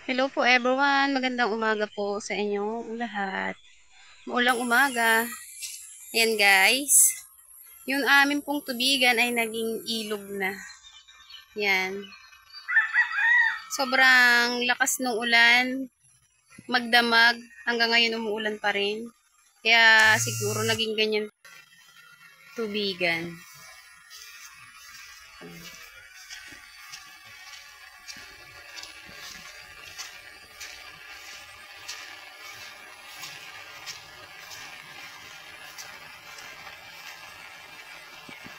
Hello po everyone, magandang umaga po sa inyong lahat. Maulang umaga. Ayan guys, yung amin pong tubigan ay naging ilog na. Yan. Sobrang lakas ng ulan, magdamag, hanggang ngayon umuulan pa rin. Kaya siguro naging ganyan tubigan.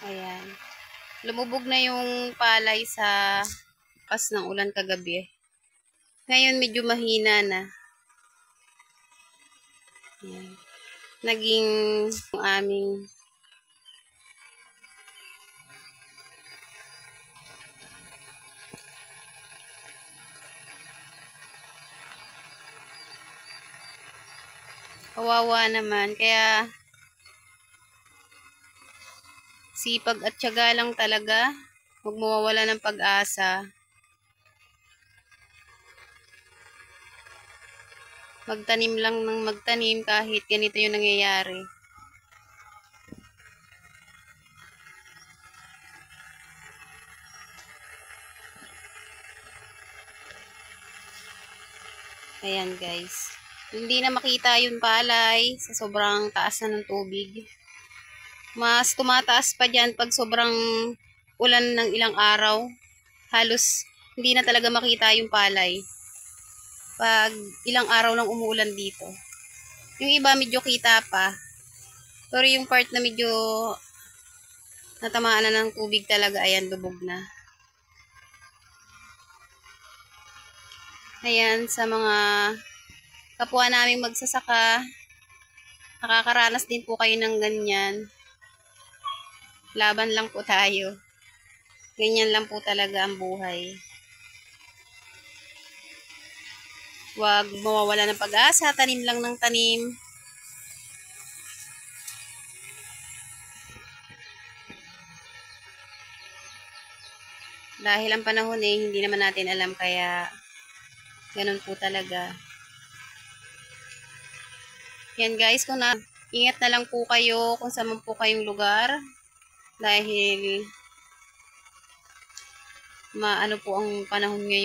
Ayan. Lumubog na yung palay sa pas ng ulan kagabi. Ngayon medyo mahina na. Ayan. Naging aming kawawa naman. Kaya sipag at tiyaga lang talaga. Huwag mawawala ng pag-asa. Magtanim lang ng magtanim kahit ganito yung nangyayari. Ayan guys. Hindi na makita yung palay sa sobrang taas na ng tubig. Mas tumataas pa dyan pag sobrang ulan ng ilang araw. Halos hindi na talaga makita yung palay. Pag ilang araw lang umuulan dito. Yung iba medyo kita pa. Pero yung part na medyo natamaan na ng tubig talaga, ayan, lubog na. Ayan, sa mga kapwa naming magsasaka, nakakaranas din po kayo ng ganyan. Laban lang po tayo. Ganyan lang po talaga ang buhay. Huwag mawawala ng pag-asa, tanim lang ng tanim. Dahil ang panahon hindi naman natin alam, kaya ganun po talaga. Yan guys, ingat na lang po kayo kung saan po kayong lugar. Dahil maano po ang panahon ngayon.